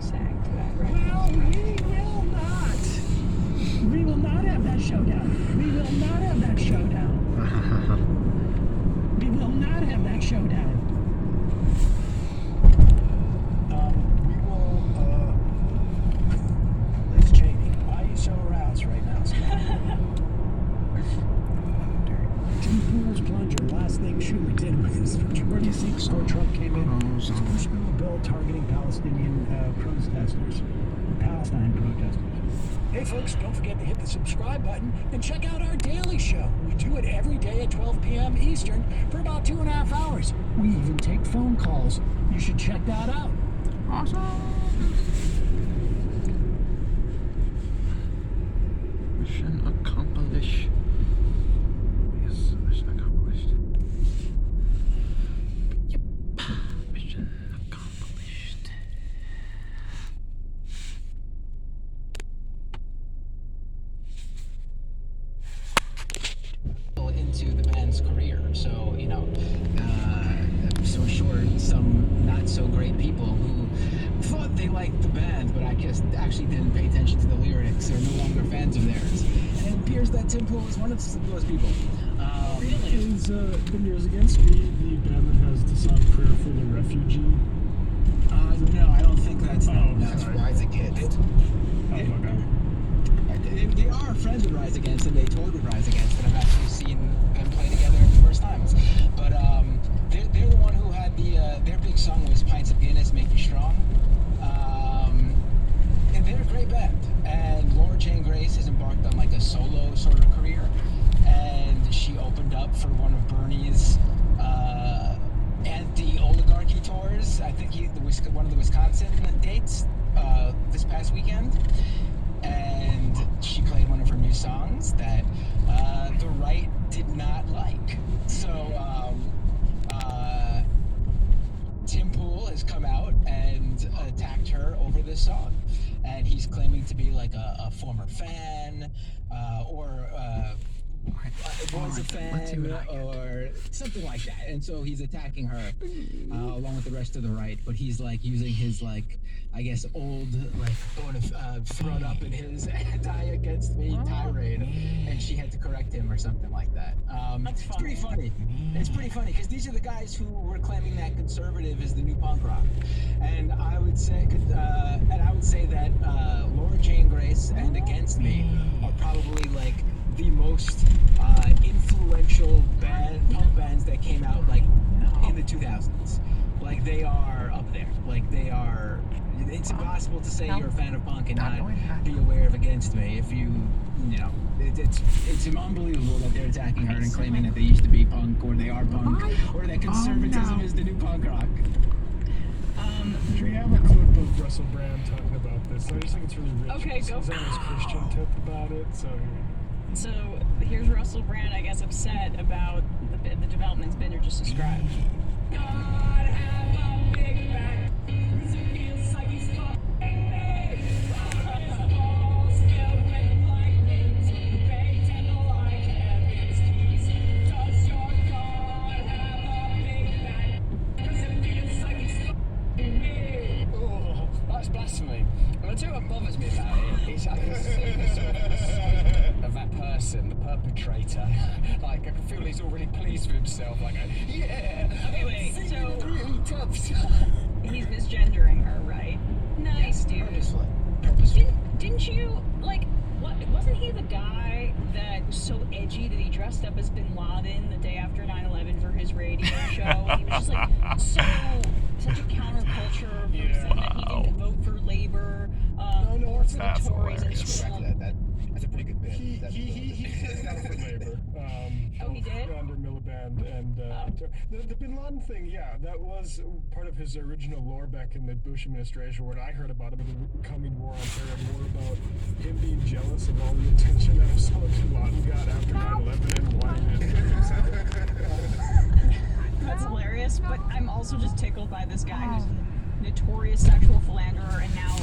sang to that, right? Well, we will not have that showdown. We will not have that showdown. We will not have that showdown. Liz Cheney, why are you so aroused right now, Tim Pool's plunger, last thing Schumer did was his majority seat before Trump came in was push through a bill targeting Palestinian protesters, Palestine protesters. Hey folks, don't forget to hit the subscribe button and check out our daily show. We do it every day at 12 p.m. Eastern for about 2.5 hours. We even take phone calls. You should check that out. Awesome. Mission accomplished. Yes, mission accomplished. Yep. Mission accomplished. Into the band's career, so you know, so short, some not so great people who thought they liked the band, but I guess actually didn't pay attention to the lyrics, are no longer fans of theirs. And it appears that Tim Pool is one of those people. Really? Is The Mirrors Against Me the band that has the song Prayer for the Refugee? No, I don't think that's them. That's Rise Against. Oh, okay. They are friends with Rise Against, and they toured with Rise Against, and I've actually seen them play together numerous times. But they're the one who had their big song was Pints of Guinness Make You Strong. And they're a great band. And Laura Jane Grace has embarked on like a solo sort of career, and she opened up for one of Bernie's anti-oligarchy tours. I think one of the Wisconsin dates this past weekend. And she played one of her new songs that the right did not like. So Tim Pool has come out and attacked her over this song. And he's claiming to be like a former fan or was a fan or something like that. And so he's attacking her along with the rest of the right. But he's like using his like, I guess, old like thrown up in his anti-against me tirade, and she had to correct him or something like that. That's It's pretty funny. It's pretty funny because these are the guys who were claiming that conservative is the new punk rock, and I would say that Laura Jane Grace and Against Me are probably like the most influential punk bands that came out like in the 2000s. Like they are up there. Like they are. It's impossible to say you're a fan of punk and not be aware of Against Me if you know. It's unbelievable that they're attacking her and claiming that they used to be punk or they are punk or that conservatism is the new punk rock. We have a clip of Russell Brand talking about this. I just think it's really rich. Okay, go. He's on his Christian tip about it. So here's Russell Brand, I guess, upset about the developments Bender just described. God have a big back. Feels like he's That's blasphemy. And I tell you what bothers me about it is that of that person, the perpetrator. Like I can feel he's already pleased with himself. Like, yeah. Okay, wait. So Really tough. he's misgendering her, right? Nice, dude. Purposefully. Didn't you like? What wasn't he the guy that was so edgy that he dressed up as Bin Laden the day after 9/11 for his radio show? And he was just like such a counterculture person that he didn't vote for Labor or for the Tories in school. That's a pretty good bit. He stepped down from Labor. He did? Under Miliband and the Bin Laden thing. Yeah, that was part of his original lore back in the Bush administration. When I heard about it, the coming war on terror, more about him being jealous of all the attention that Osama Bin Laden got after 9/11 and wanting it himself. That's hilarious, but I'm also just tickled by this guy who's a notorious sexual philanderer and now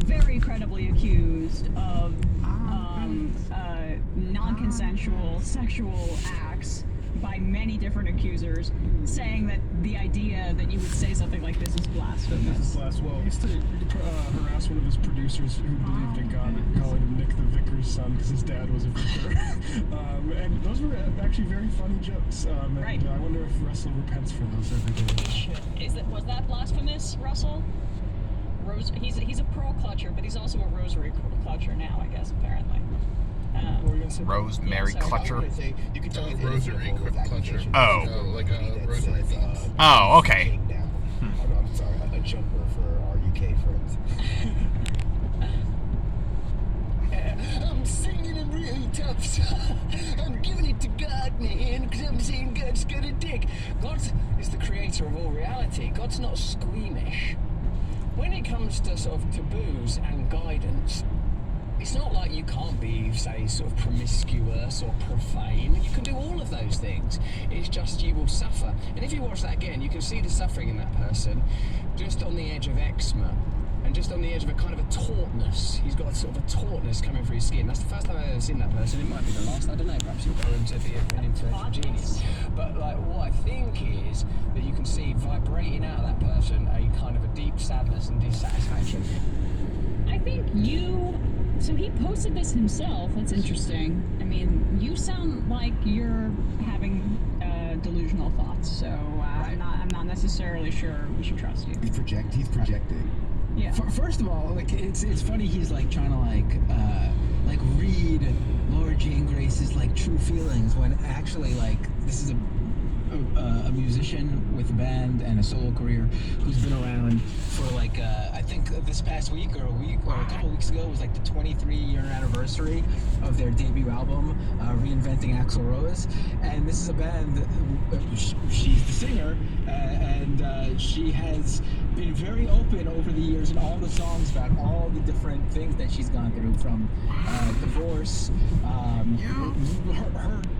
very credibly accused of non-consensual sexual acts by many different accusers, saying that the idea that you would say something like this is blasphemous. Well, he used to harass one of his producers who believed in God, calling him Nick the Vicar's son because his dad was a vicar. And those were actually very funny jokes. Right. I wonder if Russell repents for those every day. Was that blasphemous, Russell? He's a pearl clutcher, but he's also a rosary clutcher now, I guess, apparently. What were you gonna say? Rosemary clutcher. You can tell Rosary clutcher. Oh. Like a rosary beads. Oh, okay. Oh, no, I'm sorry. A jumper for our UK friends. I'm singing it really tough, son. I'm giving it to God, man, because I'm saying God's got a dick. God is the creator of all reality. God's not squeamish. When it comes to sort of taboos and guidance, it's not like you can't be, say, sort of promiscuous or profane. You can do all of those things. It's just you will suffer. And if you watch that again, you can see the suffering in that person just on the edge of eczema and just on the edge of a kind of a tautness. He's got sort of a tautness coming through his skin. That's the first time I've ever seen that person. It might be the last. I don't know. Perhaps you'll go into be an influential genius. But like, what I think is that you can see vibrating out of that person a kind of a deep sadness and dissatisfaction. I think so he posted this himself. That's interesting. I mean, you sound like you're having delusional thoughts, so I'm not necessarily sure we should trust you. He's projecting. Yeah. First of all, like it's funny he's like trying to like read Laura Jane Grace's like true feelings when actually like this is a musician with a band and a solo career who's been around for like I think this past week or a couple weeks ago was like the 23-year anniversary of their debut album, Reinventing Axl Rose, and this is a band she's the singer and she has been very open over the years in all the songs about all the different things that she's gone through, from divorce,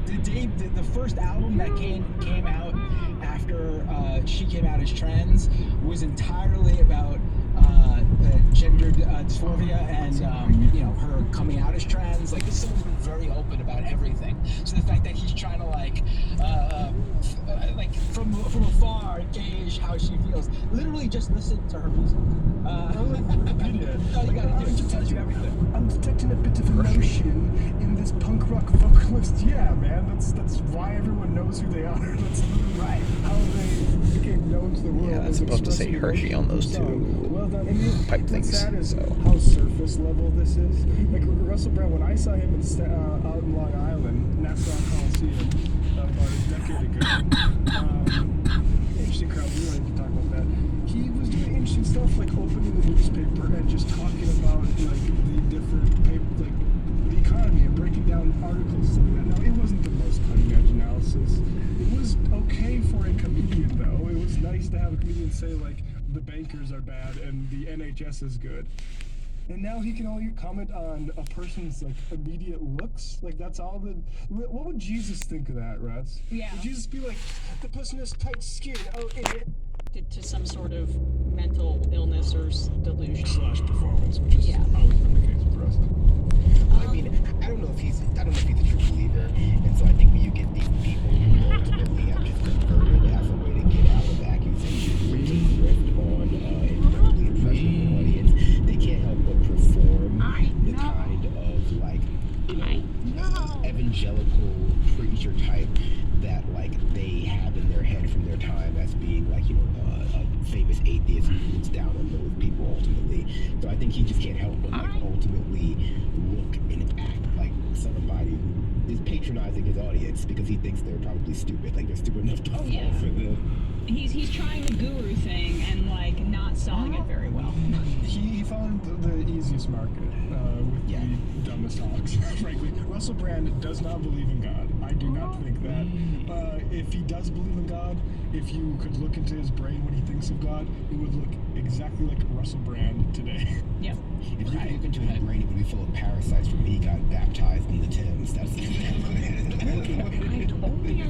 the first album that came out after she came out as trans was entirely about gendered dysphoria and her coming out as trans. Like, this is someone who's been very open about everything. So the fact that he's trying to like from afar gauge how she feels, literally just listen to her music. All you gotta do is it tells you everything. I'm detecting a bit of emotion in this punk rock vocalist. Yeah, man, that's why everyone knows who they are. That's Right. how they became known to the world. Yeah, that's as supposed to say expressing Hershey on those emotion through two song. Well done. And pipe what's things, sad is so. how surface level this is. Like Russell Brand, when I saw him out in Long Island, Nassau Coliseum, about a decade ago. Interesting crowd. We don't need to talk about that. He was doing interesting stuff, like opening the newspaper and just talking about like the different like the economy and breaking down articles and like that. Now, it wasn't the most cutting edge analysis. It was okay for a comedian, though. It was nice to have a comedian say like the bankers are bad and the NHS is good. And now he can only comment on a person's like immediate looks. Like, that's all the. What would Jesus think of that, Russ? Yeah. Would Jesus be like, the person has tight skin? Oh, idiot. To some sort of mental illness or delusion. / performance, which is Yeah. always been the case with Russ. I mean, I don't know if he's a true believer, and so I think when you get these people who ultimately have just converted as a way to get out of accusations, to drift on incredibly impressive audience, they can't help but perform the kind of like evangelical preacher type that like they have in their head from their time as being like a famous atheist who looks down on those people ultimately. So I think he just can't help but like ultimately look and act like somebody who is patronizing his audience because he thinks they're probably stupid, like they're stupid enough to fall for them. He's trying the guru thing and like not selling it very well. He found the easiest market with the dumbest hogs, frankly. Russell Brand does not believe in God. I do not think that. If he does believe in God, if you could look into his brain when he thinks of God, it would look exactly like Russell Brand today. Yep. If you could look into his brain, it would be full of parasites from when he got baptized in the Thames. That's his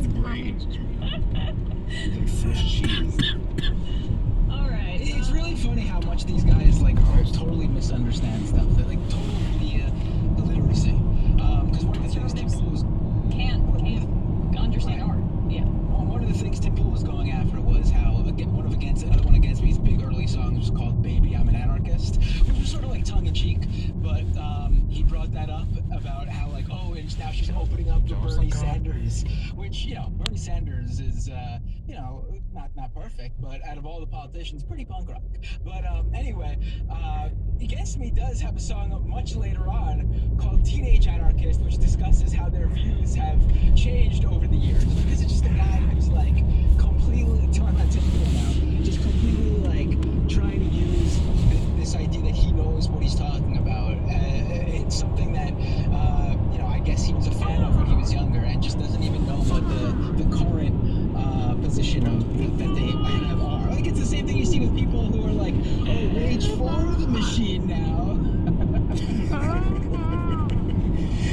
brain. It's like Swiss cheese. All right. It's really funny how much these guys like totally misunderstand stuff. They're like total media illiteracy. Because one of the things people can't understand art. things Tim Pool was going after was how another one against me's big early songs was called "Baby, I'm an Anarchist," which was sort of like tongue in cheek, but he brought that up about how like, oh, and now she's opening up to Bernie Sanders, which, you know, Bernie Sanders is you know, not perfect, but out of all the politicians, pretty punk rock. But anyway, Against Me does have a song much later on called "Teenage Anarchist," which discusses how their views have changed over the years. Like, this is just a guy who's like completely talking about Tim Pool now, just completely like trying to use this idea that he knows what he's talking about. It's something that you know, I guess he was a fan of when he was younger, and just doesn't even know what the current position of that they have are. Like, it's the same thing you see with people who are like, oh, rage for the machine now.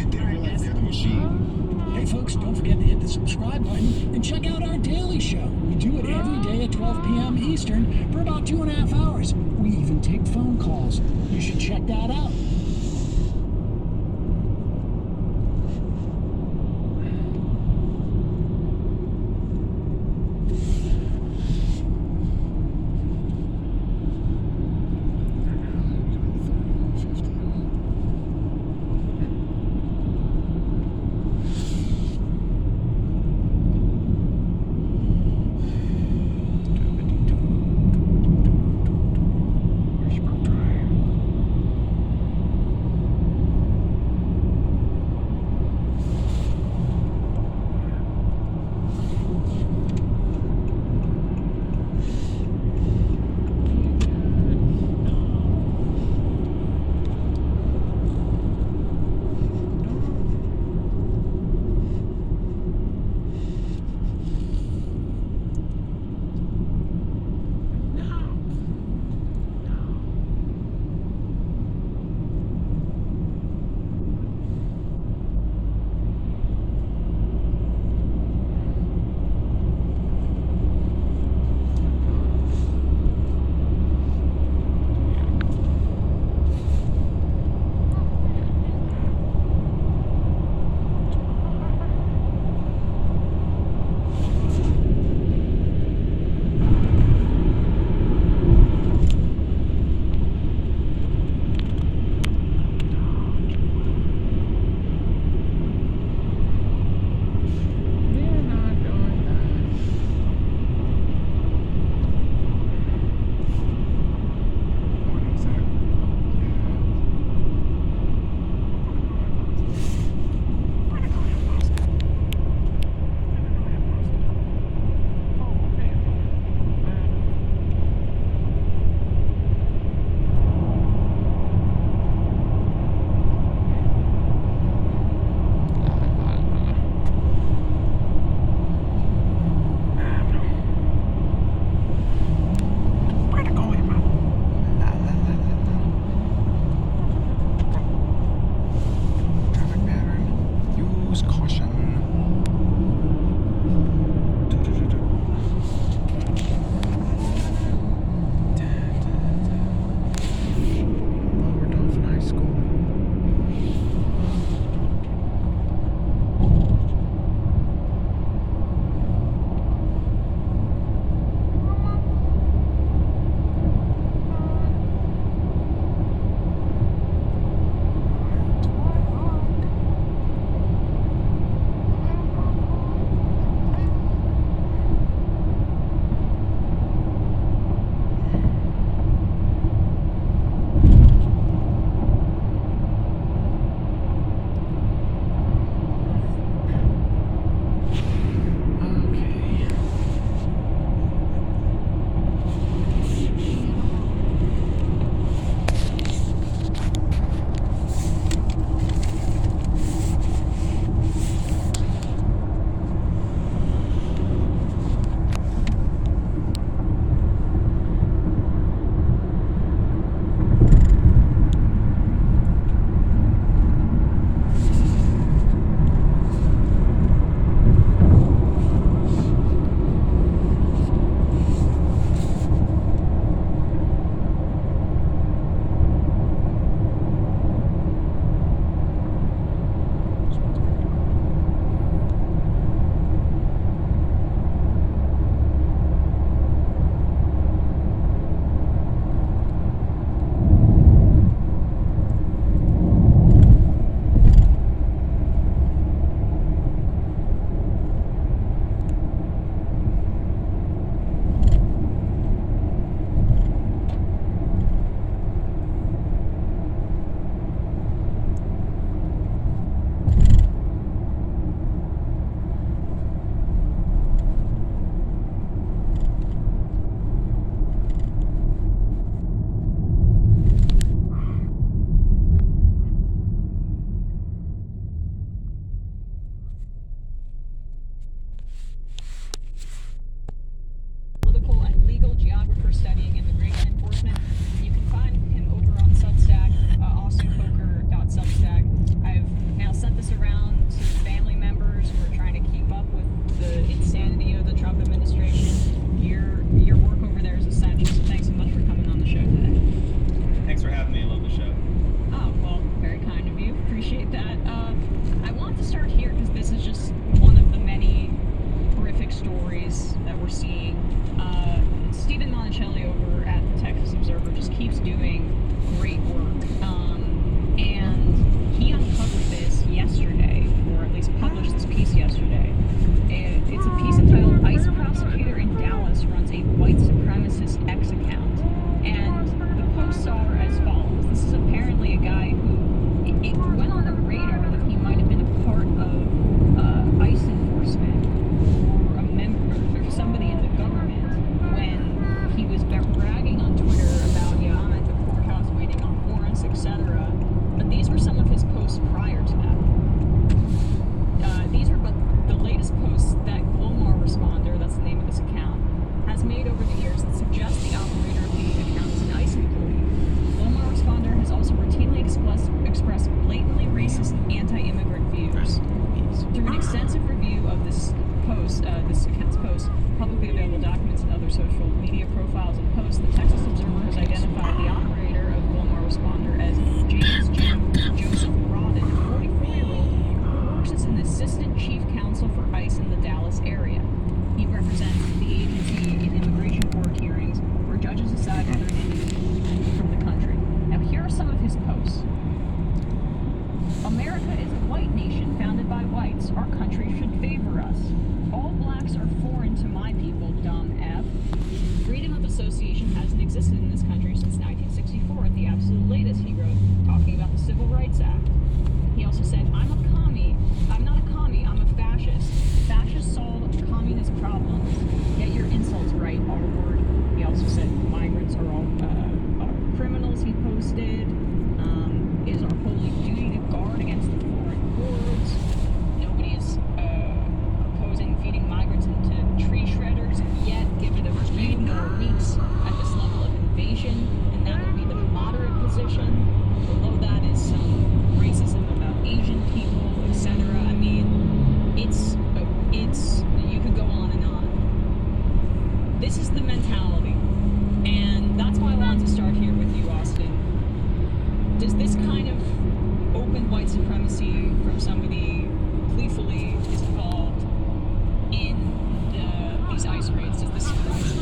They realize they're the machine. Hey folks, don't forget to hit the subscribe button and check out our daily show. We do it every day at 12 p.m. Eastern for about 2.5 hours. We even take phone calls. You should check that out. we're seeing. Stephen Monticelli over at the Texas Observer just keeps doing great work. And he uncovered this yesterday, or at least published this piece yesterday. It's a piece entitled "ICE Prosecutor in Dallas Runs a White Supremacist X Account." And the posts are as follows. This is apparently a guy who, it went on the radar that he might have been a part of ICE enforcement or a member or somebody in the government when he was bragging on Twitter about, yeah, I'm at the courthouse waiting on warrants, etc. But these were some of his posts prior to that. These were but the latest posts that Glomar Responder, that's the name of this account, has made over the years that suggest the operator of the account is an ICE employee. Glomar Responder has also routinely expressed blatantly racist and anti-immigrant views. Through an extensive review of this account's post, publicly available documents, and other social media profiles and posts, the Texas Observer has identified the operator of Glomar Responder as James Joseph Rodden, a 44-year-old who works as an assistant chief counsel for ICE in the Dallas area. He represents the agency in immigration court hearings where judges decide whether an individual is removed from the country. Now, here are some of his posts. America is a white nation founded by whites. Our country should favor us. All blacks are foreign to my people, dumb F. Freedom of association hasn't existed in this country since 1964 at the absolute latest, he wrote, talking about the Civil Rights Act. He also said, I'm a commie. I'm not a commie, I'm a fascist. Fascists solve communist problems. Get your insults right, R-word. He also said migrants are all are criminals, he posted. It is our holy duty to guard against the foreign hordes. Nobody is opposing feeding migrants into tree shredders, and yet give it a few more weeks at this level of invasion, and that would be the moderate position. Below that is some racism about Asian people, etc. I mean, it's you could go on and on. This is the mentality, and that's why I wanted to start here with you, Austin. Does this kind of open white supremacy from somebody who gleefully is involved in these ICE raids, does this surprise you?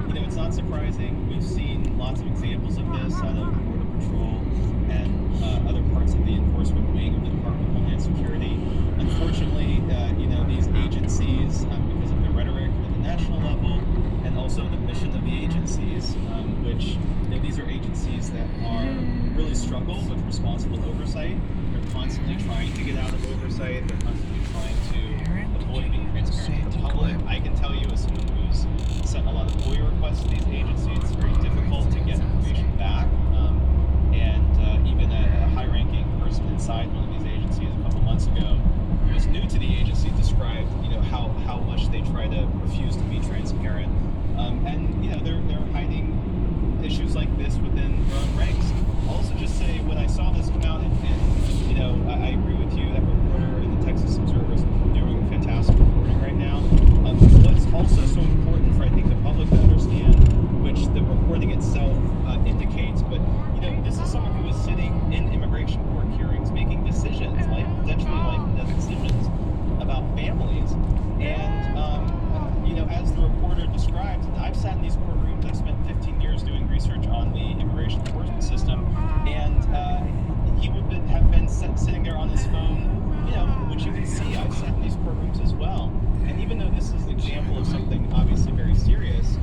You know, it's not surprising. We've seen lots of examples of this out of Border Patrol and other parts of the enforcement wing of the Department of Homeland Security. Unfortunately, you know, these agencies, because of the rhetoric at the national level and also the mission of the agencies, which, you know, these are agencies that are really struggle with responsible oversight. They're constantly trying to get out of oversight. They're constantly trying to avoid being transparent to the public. I can tell you, as someone who's sent a lot of FOIA requests to these agencies, it's very difficult to get information back. And even a high-ranking person inside one of these agencies a couple months ago who was new to the agency described, you know, how much they try to refuse to be transparent. And, you know, they're hiding issues like this within their own ranks. I'll also just say, when I saw this come out, and you know, I agree with you, that reporter in the Texas Observer is doing fantastic reporting right now. What's also so important for, I think, the public to understand, which the reporting itself indicates, but, you know, this is someone who is sitting in immigration court hearings making decisions, potentially life and death decisions about families. And, you know, as the reporter described, I've sat in these courtrooms, I've spent 15 years doing research on the immigration enforcement system, and he would have been sitting there on his phone, you know, which you can see. I've sat in these courtrooms as well. And even though this is an example of something obviously very serious,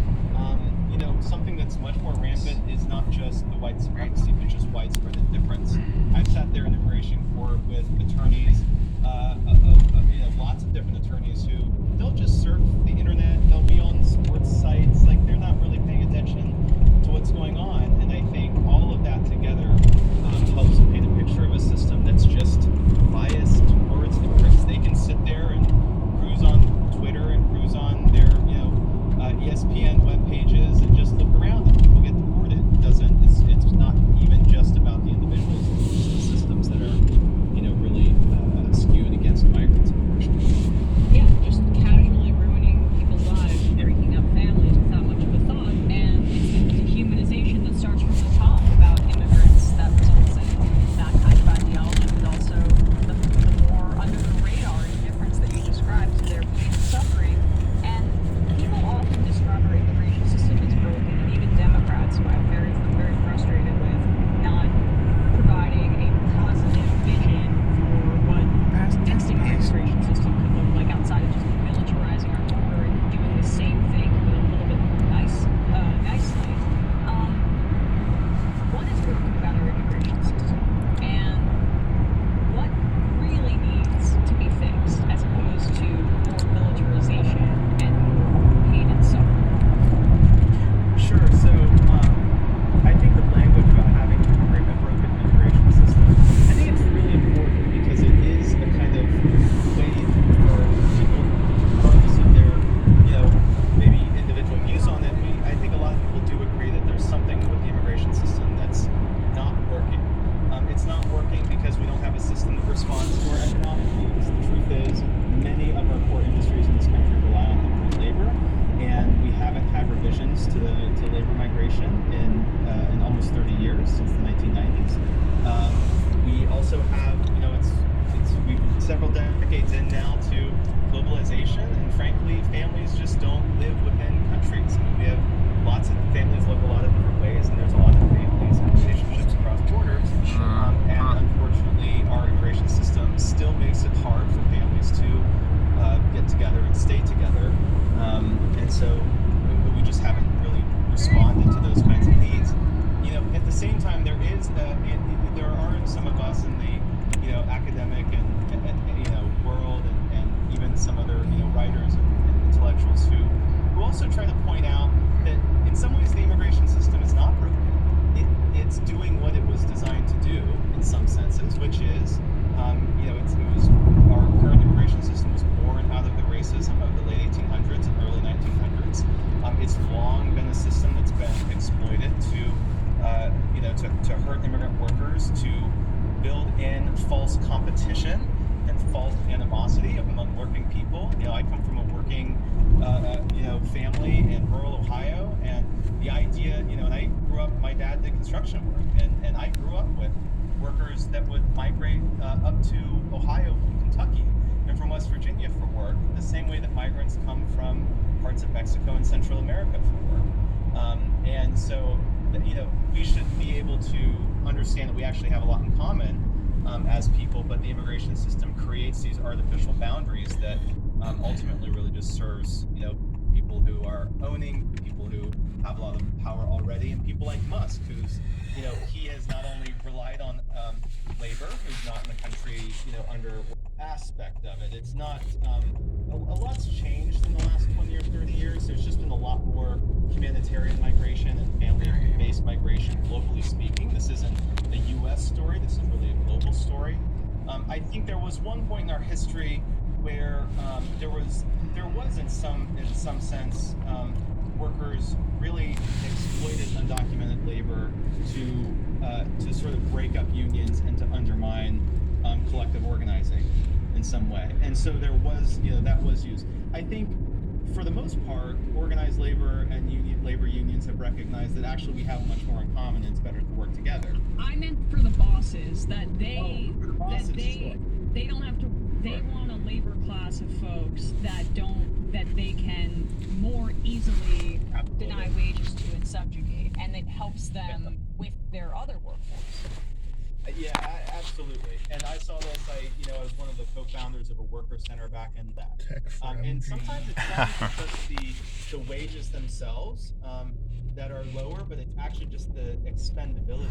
you know, something that's much more rampant is not just the white supremacy, but just widespread indifference. I've sat there in immigration court with attorneys, you know, lots of different attorneys who they'll just surf the internet, they'll be on sports sites, like they're not really paying attention to what's going on. And I think all of that together helps paint a picture of a system that's just biased towards immigrants. They can sit there and cruise on Twitter and cruise on their, you know, ESPN web pages and just look around and people get deported. It's not even just about the individuals, it's the systems that are, you know, really skewed against migrants, unfortunately. Yeah, just workers since the 1990s. We also have, we've several decades in now to globalization, and frankly, families just don't live within countries. I mean, we have lots of families look a lot of different ways, and there's a lot of families and relationships across borders. And unfortunately, our immigration system still makes it hard for families to get together and stay together. And so we just haven't really responded to those kinds of needs. At the same time, there are some of us in the academic and world and even some other writers and intellectuals who also try to point out that in some ways the immigration system is not broken. It's doing what it was designed to do in some senses, which is our current immigration system was born out of the racism of the late 1800s and early 1900s. It's long been a system that's been exploited to hurt immigrant workers, to build in false competition and false animosity among working people. I come from a working family in rural Ohio, and the idea, and I grew up, my dad did construction work, and I grew up with workers that would migrate up to Ohio from Kentucky and from West Virginia for work, the same way that migrants come from parts of Mexico and Central America for work. And so, we should be able to understand that we actually have a lot in common as people, but the immigration system creates these artificial boundaries that ultimately really just serves, people who are owning, people who have a lot of power already, and people like Musk, who's, he has not only relied on labor, who's not in the country, under aspect of it. It's not, a lot's changed in the last 20 or 30 years. There's just been a lot more humanitarian migration and family-based migration, globally speaking. This isn't a U.S. story. This is really a global story. I think there was one point in our history where there was in some sense workers really exploited undocumented labor to sort of break up unions and to undermine collective organizing in some way. And so there was, that was used. I think for the most part, organized labor and labor unions have recognized that actually we have much more in common and it's better to work together. I meant for the bosses, that they Sure. don't have to, they want a labor class of folks that they can more easily deny wages to and subjugate, and it helps them with their other workforce. Yeah, absolutely. And I saw this. I was one of the co-founders of a worker center back in that. And sometimes it's not even just the wages themselves that are lower, but it's actually just the expendability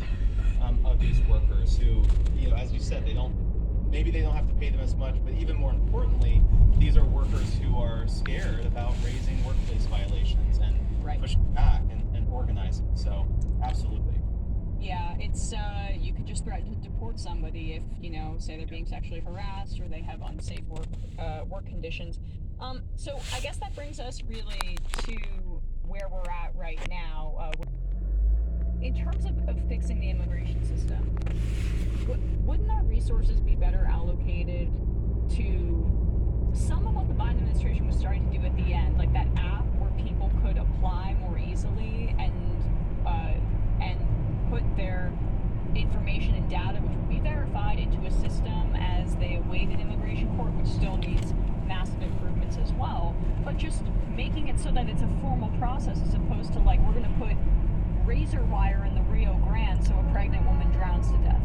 of these workers who, as you said, maybe they don't have to pay them as much, but even more importantly, these are workers who are scared about raising workplace violations and pushing back and organizing. So, absolutely. Yeah, it's you could just threaten to deport somebody if say they're being sexually harassed or they have unsafe work conditions. So I guess that brings us really to where we're at right now. In terms of fixing the immigration system, wouldn't our resources be better allocated to some of what the Biden administration was starting to do at the end, like that app where people could apply more easily and put their information and data, which would be verified, into a system as they awaited immigration court, which still needs massive improvements as well, but just making it so that it's a formal process as opposed to like we're going to put razor wire in the Rio Grande so a pregnant woman drowns to death.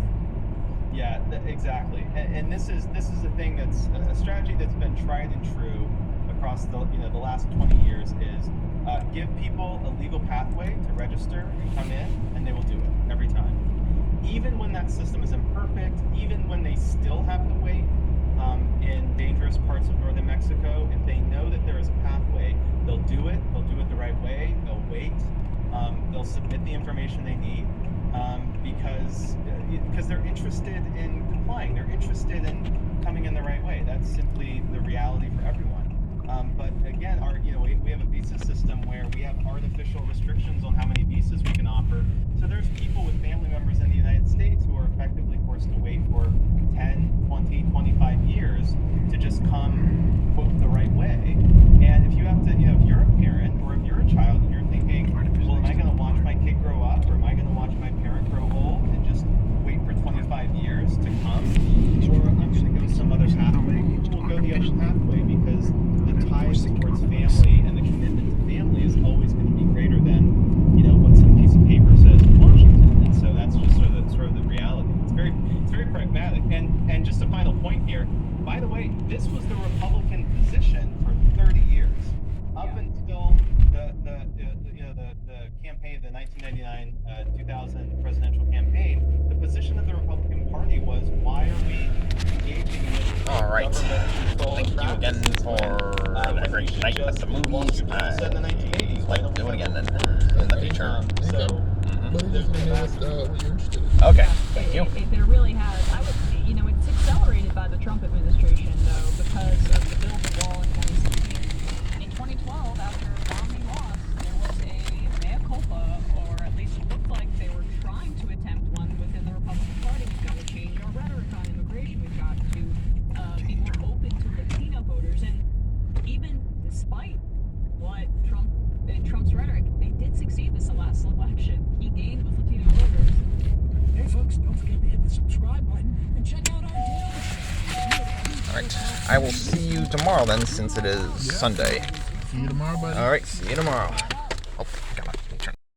Yeah, exactly. And this is a thing that's a strategy that's been tried and true across the last 20 years is give people a legal pathway to register and come in, and they will do it every time. Even when that system is imperfect, even when they still have to wait in dangerous parts of northern Mexico, if they know that there is a pathway, they'll do it. They'll do it the right way. They'll wait. They'll submit the information they need because they're interested in complying. They're interested in coming in the right way. That's simply the reality for everyone. But again, we have a visa system where we have artificial restrictions on how many visas we can offer. So there's people with family members in the United States who are effectively forced to wait for 10, 20, 25 years to just come, quote, the right way. And if you have to, if you're a parent or if you're a child and you're thinking, well, am I going to watch my kid grow up or am I going to watch my parent grow old? 2000 presidential campaign, the position of the Republican Party was, why are we engaging with All right. government control Thank you again for a great night at the movies. Set in the 1980s. Like to do it again then in the future. So there's been a vast Okay, thank you. There really has. I would, it's accelerated by the Trump administration, though, because of the build the wall in 2016. In 2012, after Romney lost, there was a mea culpa, or at least it looked like they were trying to attempt one within the Republican Party. We've got to change our rhetoric on immigration. We've got to be more open to Latino voters. And even despite what Trump's rhetoric, they did succeed this last election. He gained with Latino voters. Hey folks, don't forget to hit the subscribe button and check out our deal. Alright, I will see you tomorrow then, since it is Sunday. See you tomorrow, buddy. Alright, see you tomorrow. Oh.